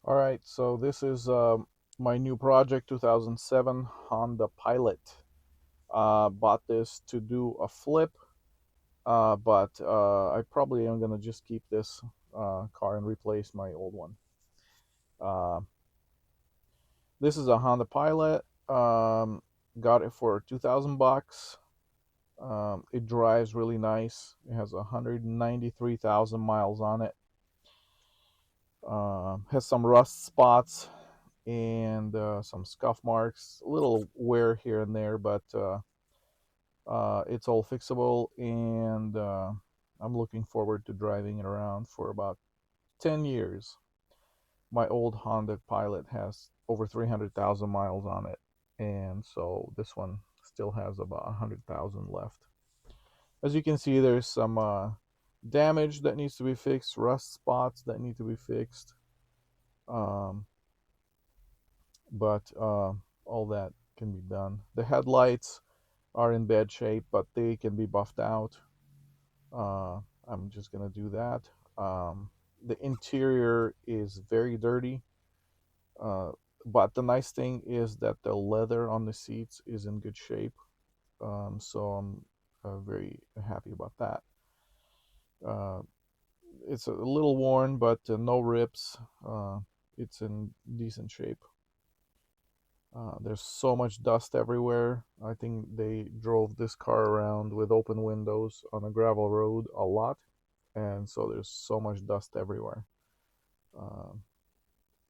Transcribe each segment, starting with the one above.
All right, so this is my new project, 2007 Honda Pilot. Bought this to do a flip, but I probably am gonna just keep this car and replace my old one. Uh, this is a Honda Pilot. Got it for 2,000 bucks. It drives really nice. It has 193,000 miles on it. Has some rust spots and some scuff marks, a little wear here and there, but it's all fixable, and I'm looking forward to driving it around for about 10 years. My old Honda Pilot has over 300,000 miles on it, and so this one still has about 100,000 left. As you can see, there's some damage that needs to be fixed, rust spots that need to be fixed. Um, but all that can be done. The headlights are in bad shape, but they can be buffed out. Uh, I'm just gonna do that. The interior is very dirty, uh, but the nice thing is that the leather on the seats is in good shape. So I'm very happy about that. Uh, it's a little worn, but no rips. It's in decent shape. There's so much dust everywhere. I think they drove this car around with open windows on a gravel road a lot, and so there's so much dust everywhere. Uh,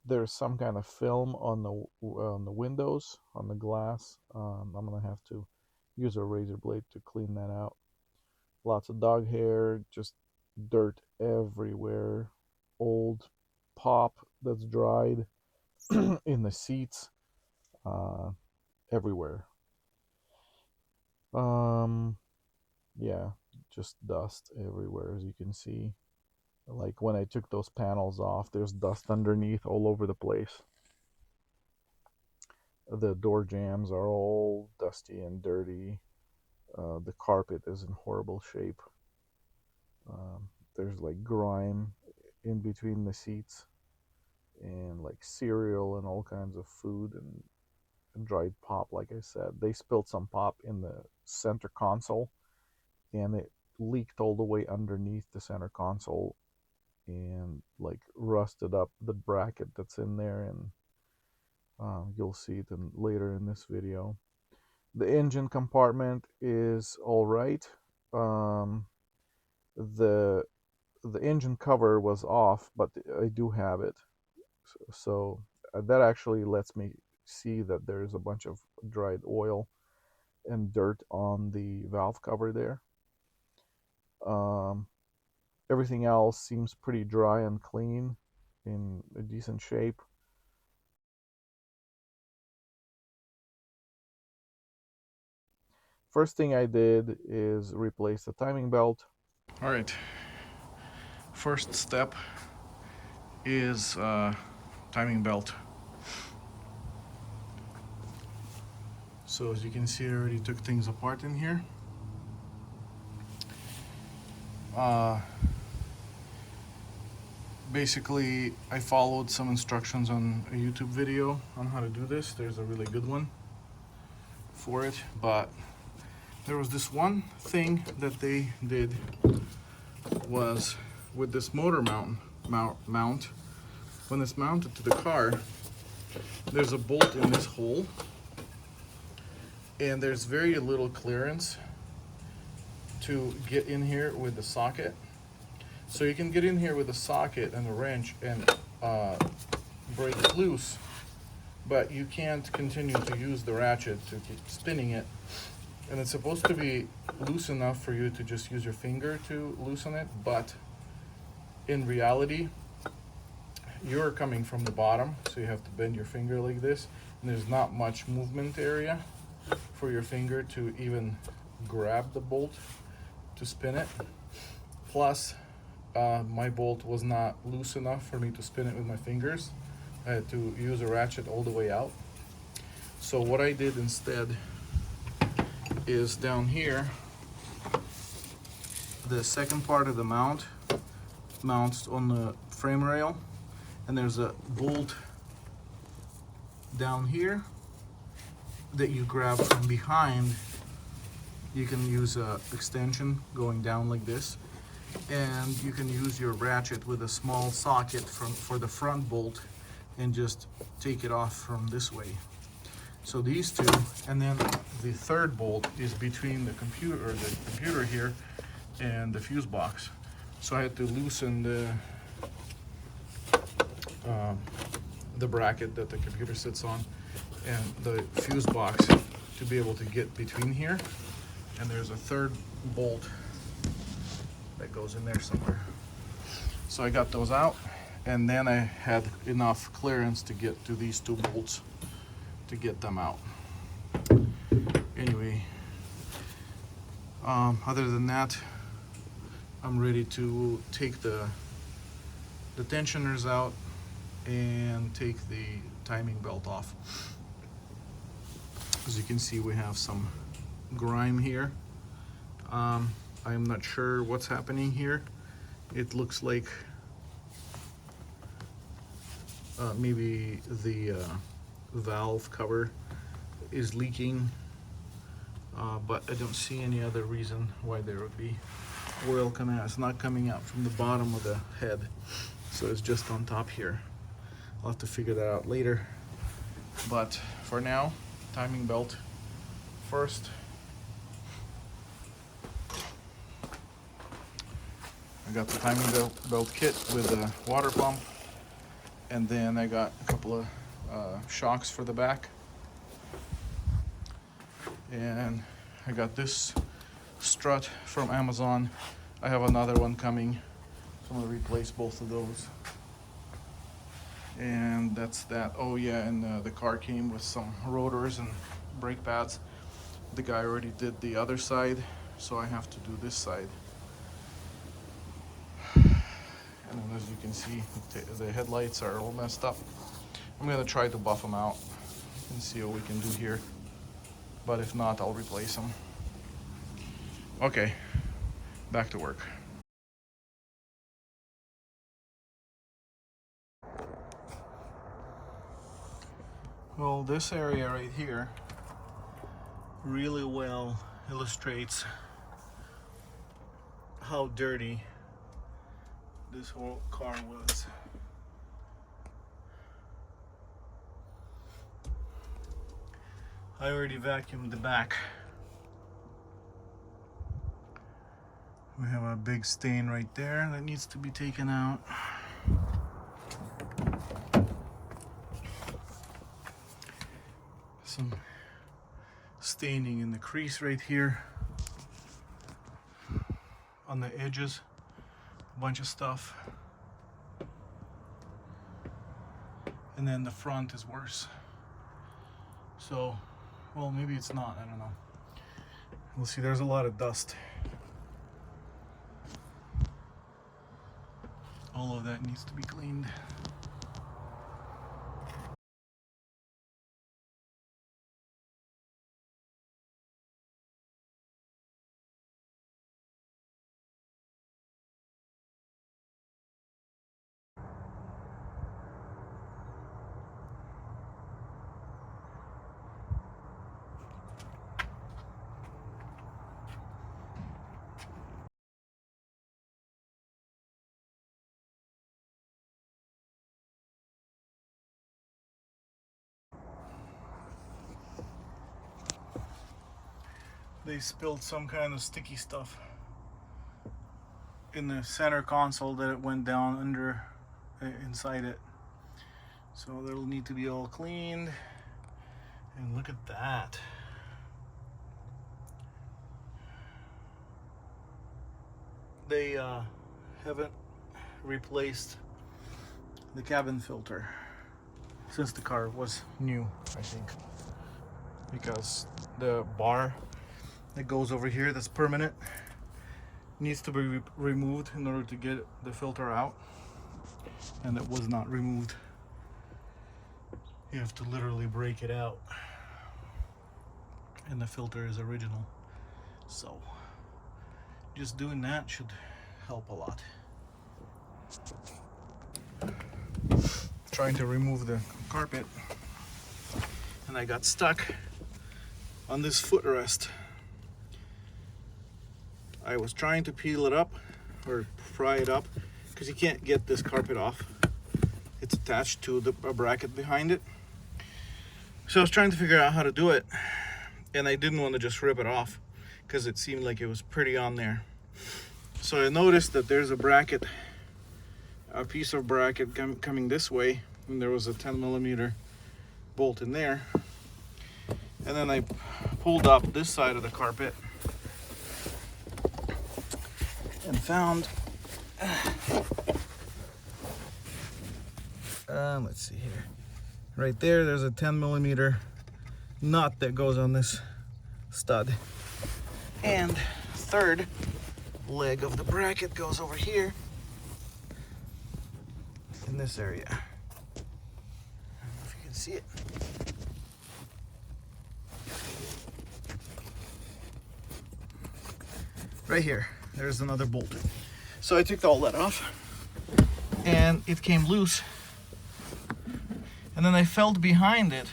there's some kind of film on the windows, on the glass. I'm gonna have to use a razor blade to clean that out. Lots of dog hair, just dirt everywhere. Old pop that's dried in the seats, uh, everywhere. Um, yeah, just dust everywhere, as you can see. Like when I took those panels off, there's dust underneath all over the place. The door jambs are all dusty and dirty. The carpet is in horrible shape. There's like grime in between the seats, and like cereal and all kinds of food and dried pop. Like I said, they spilled some pop in the center console, and it leaked all the way underneath the center console and like rusted up the bracket that's in there, and you'll see it later in this video. The engine compartment is all right. um, the the engine cover was off, but I do have it, so that actually lets me see that there's a bunch of dried oil and dirt on the valve cover there. um, Everything else seems pretty dry and clean, in a decent shape. First thing I did is replace the timing belt. All right, first step is timing belt. So as you can see, I already took things apart in here. Uh, Basically, I followed some instructions on a YouTube video on how to do this. There's a really good one for it, but there was this one thing that they did was with this motor mount. When it's mounted to the car, there's a bolt in this hole, and there's very little clearance to get in here with the socket. So you can get in here with a socket and a wrench and break it loose, but you can't continue to use the ratchet to keep spinning it. And it's supposed to be loose enough for you to just use your finger to loosen it, but in reality, you're coming from the bottom, so you have to bend your finger like this, and there's not much movement area for your finger to even grab the bolt to spin it. Plus, my bolt was not loose enough for me to spin it with my fingers. I had to use a ratchet all the way out. So what I did instead is down here, the second part of the mount mounts on the frame rail, and there's a bolt down here that you grab from behind. You can use a extension going down like this, and you can use your ratchet with a small socket for the front bolt and just take it off from this way. So these two, and then the third bolt is between the computer here and the fuse box. So I had to loosen the bracket that the computer sits on and the fuse box to be able to get between here. And there's a third bolt that goes in there somewhere. So I got those out, and then I had enough clearance to get to these two bolts to get them out. Anyway, other than that, I'm ready to take the tensioners out and take the timing belt off. As you can see, we have some grime here. I'm not sure what's happening here. It looks like maybe the valve cover is leaking, but I don't see any other reason why there would be oil coming out. It's not coming out from the bottom of the head, so it's just on top here. I'll have to figure that out later, but for now, timing belt first. I got the timing belt kit with a water pump, and then I got a couple of shocks for the back, and I got this strut from Amazon. I have another one coming, so I'm gonna replace both of those. And that's that. Oh yeah, and the car came with some rotors and brake pads. The guy already did the other side, so I have to do this side. And then, as you can see, the headlights are all messed up. I'm gonna try to buff them out and see what we can do here, but if not, I'll replace them. Okay, back to work. Well, this area right here really well illustrates how dirty this whole car was. I already vacuumed the back. We have a big stain right there that needs to be taken out. Some staining in the crease right here. On the edges, a bunch of stuff. And then the front is worse. So, well, maybe it's not, I don't know. We'll see, there's a lot of dust. All of that needs to be cleaned. They spilled some kind of sticky stuff in the center console that it went down under inside it. So that'll need to be all cleaned. And look at that. They haven't replaced the cabin filter since the car was new, I think, because the bar that goes over here that's permanent needs to be removed in order to get the filter out, and it was not removed. You have to literally break it out, and the filter is original, so just doing that should help a lot. trying to remove the carpet, and I got stuck on this footrest. I was trying to peel it up or pry it up because you can't get this carpet off. It's attached to a bracket behind it. So I was trying to figure out how to do it, and I didn't want to just rip it off because it seemed like it was pretty on there. So I noticed that there's a bracket, a piece of bracket coming this way, and there was a 10mm bolt in there. And then I pulled up this side of the carpet and found, let's see here, right there's a 10mm nut that goes on this stud, and third leg of the bracket goes over here in this area. I don't know if you can see it. Right here, there's another bolt. So I took all that off and it came loose, and then I felt behind it,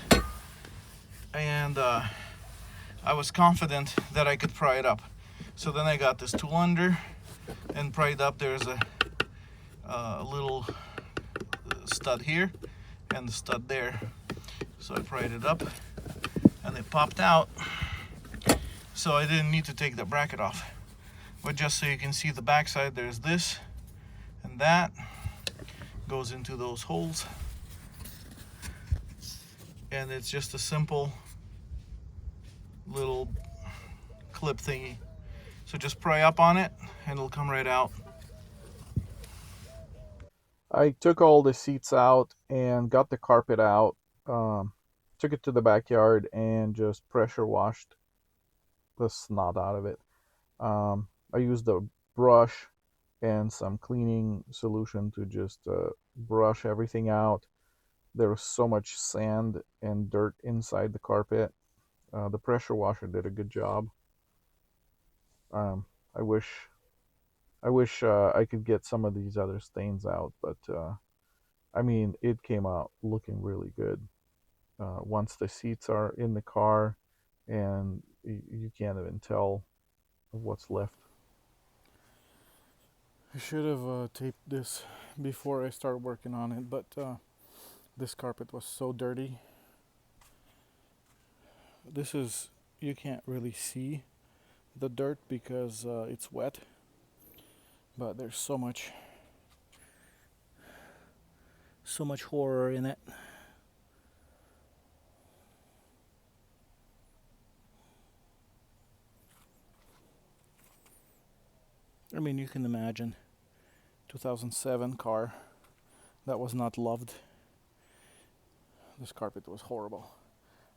and I was confident that I could pry it up. So then I got this tool under and pried up. There's a little stud here and the stud there. So I pried it up and it popped out. So I didn't need to take the bracket off. But just so you can see the backside, there's this and that goes into those holes. And it's just a simple little clip thingy. So just pry up on it and it'll come right out. I took all the seats out and got the carpet out. Took it to the backyard and just pressure washed the snot out of it. I used a brush and some cleaning solution to just brush everything out. There was so much sand and dirt inside the carpet. The pressure washer did a good job. I wish I could get some of these other stains out, but I mean, it came out looking really good. Once the seats are in the car, and you can't even tell what's left. I should have taped this before I started working on it, but this carpet was so dirty. You can't really see the dirt because it's wet, but there's so much horror in it. I mean, you can imagine 2007 car that was not loved. This carpet was horrible.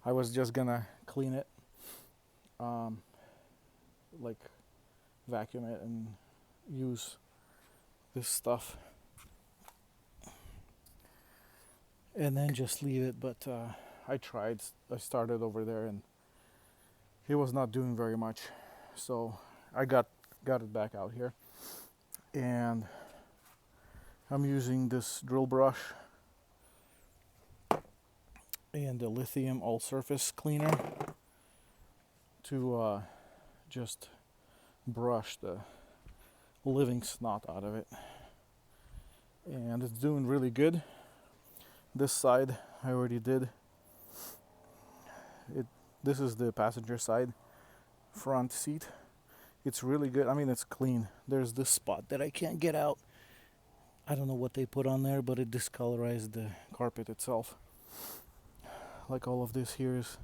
I was just gonna clean it, like vacuum it and use this stuff and then just leave it, but I started over there and it was not doing very much, so I got it back out here, and I'm using this drill brush and the lithium all-surface cleaner to just brush the living snot out of it, and it's doing really good. This side I already did it. This is the passenger side front seat. It's really good. I mean, it's clean. There's this spot that I can't get out. I don't know what they put on there, but it discolorized the carpet itself. Like all of this here is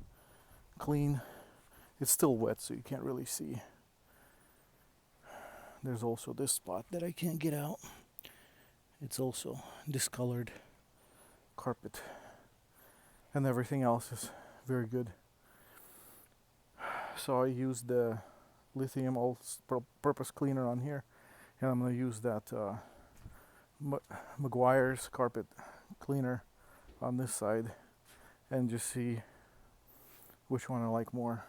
clean. It's still wet, so you can't really see. There's also this spot that I can't get out. It's also discolored carpet. And everything else is very good. So I used the lithium all-purpose cleaner on here, and I'm going to use that Meguiar's carpet cleaner on this side and just see which one I like more.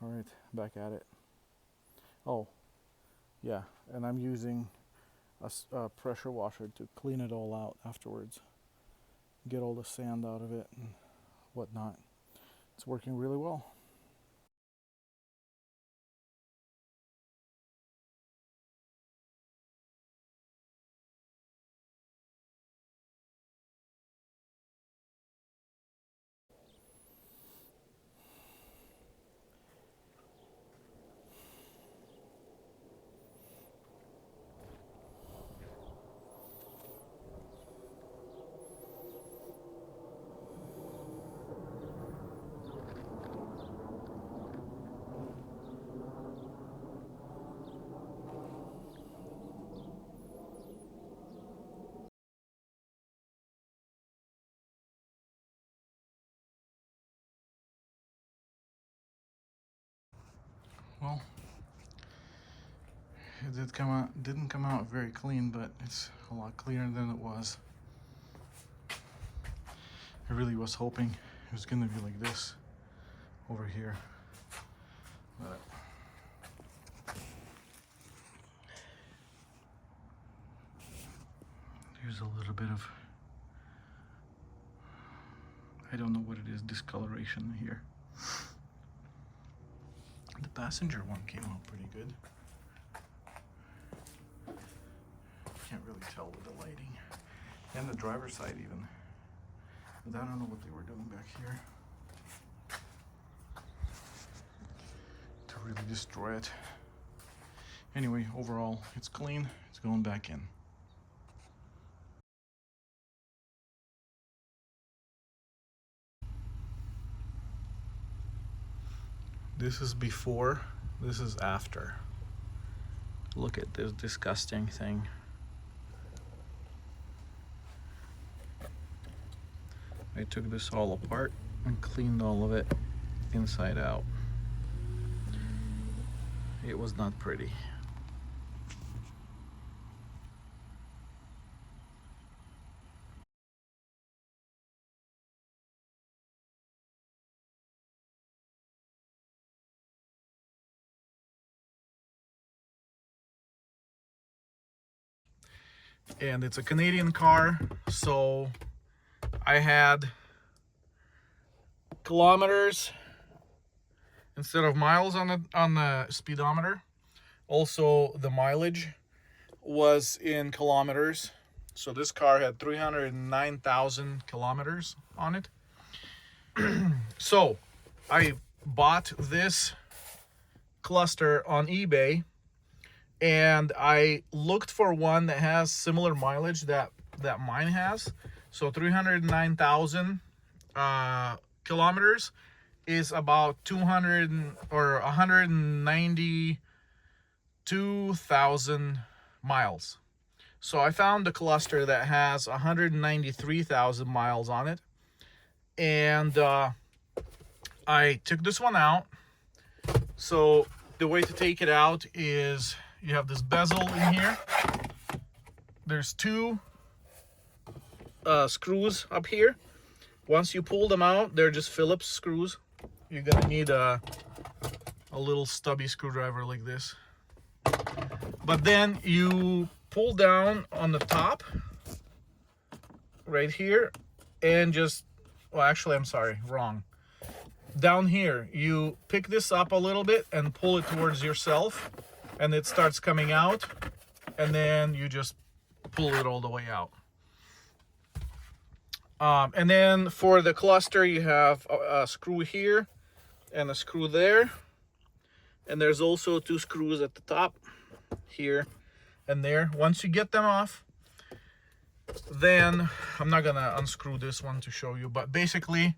Alright, back at it. Oh, yeah, and I'm using a pressure washer to clean it all out afterwards, get all the sand out of it and whatnot. It's working really well. Well, it didn't come out very clean, but it's a lot cleaner than it was. I really was hoping it was gonna be like this over here, but there's a little bit of, I don't know what it is, discoloration here. The passenger one came out pretty good. Can't really tell with the lighting. And the driver's side even. But I don't know what they were doing back here to really destroy it. Anyway, overall, it's clean. It's going back in. This is before, this is after. Look at this disgusting thing. I took this all apart and cleaned all of it inside out. It was not pretty. And it's a Canadian car, so I had kilometers instead of miles on the speedometer. Also, the mileage was in kilometers. So this car had 309,000 kilometers on it. So I bought this cluster on eBay, and I looked for one that has similar mileage that mine has. So 309,000 kilometers is about 200 or 192,000 miles. So I found a cluster that has 193,000 miles on it, and I took this one out. So the way to take it out is you have this bezel in here. There's two screws up here. Once you pull them out, they're just Phillips screws. You're gonna need a little stubby screwdriver like this. But then you pull down on the top right here and just, well, actually, I'm sorry, wrong. Down here, you pick this up a little bit and pull it towards yourself, and it starts coming out, and then you just pull it all the way out. And then for the cluster, you have a screw here and a screw there, and there's also two screws at the top here and there. Once you get them off, then I'm not gonna unscrew this one to show you, but basically,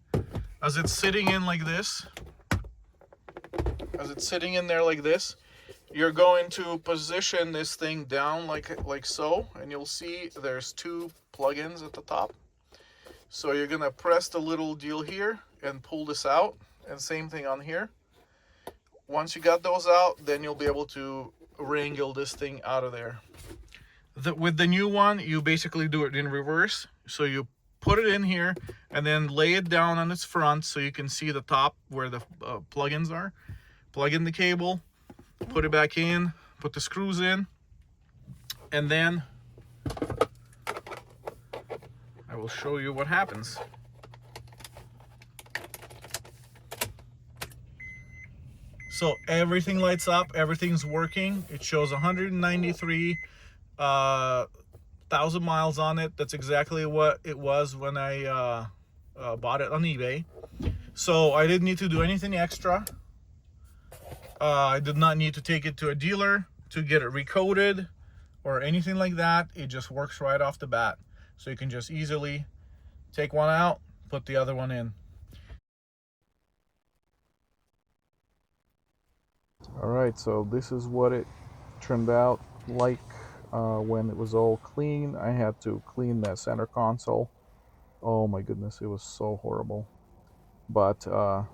as it's sitting in like this, as it's sitting in there like this, you're going to position this thing down like so, and you'll see there's two plugins at the top. So you're gonna press the little deal here and pull this out, and same thing on here. Once you got those out, then you'll be able to wrangle this thing out of there. With the new one, you basically do it in reverse. So you put it in here and then lay it down on its front so you can see the top where the plugins are. Plug in the cable, put it back in, put the screws in, and then I will show you what happens. So everything lights up, everything's working. It shows 193 thousand miles on it. That's exactly what it was when I bought it on eBay. So I didn't need to do anything extra. I did not need to take it to a dealer to get it recoded or anything like that. It just works right off the bat. So you can just easily take one out, put the other one in. All right, so this is what it turned out like when it was all clean. I had to clean that center console. Oh my goodness, it was so horrible. But I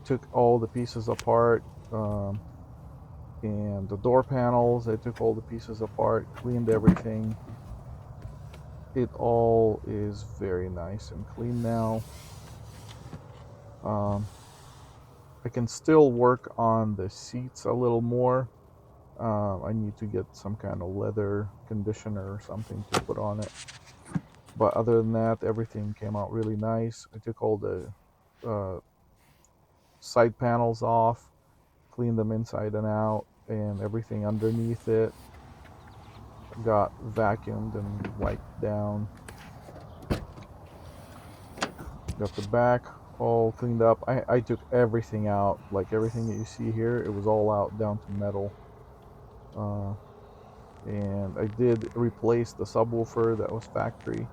took all the pieces apart, and the door panels, I took all the pieces apart, cleaned everything. It all is very nice and clean now. Um, I can still work on the seats a little more. I need to get some kind of leather conditioner or something to put on it. But other than that, everything came out really nice. I took all the uh, side panels off, cleaned them inside and out, and everything underneath it got vacuumed and wiped down. Got the back all cleaned up. I took everything out, like everything that you see here, it was all out down to metal. Uh, and I did replace the subwoofer that was factory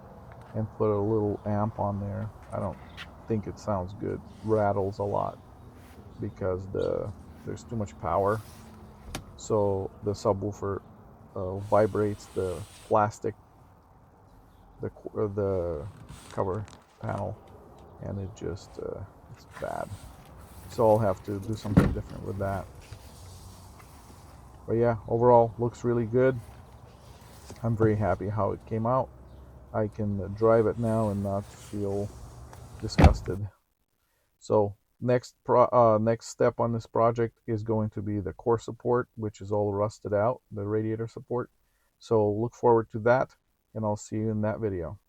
and put a little amp on there. I don't think it sounds good. Rattles a lot because there's too much power. So the subwoofer vibrates the plastic, the cover panel, and it just it's bad. So I'll have to do something different with that. But yeah, overall looks really good. I'm very happy how it came out. I can drive it now and not feel disgusted. So next step on this project is going to be the core support, which is all rusted out, the radiator support. So look forward to that, and I'll see you in that video.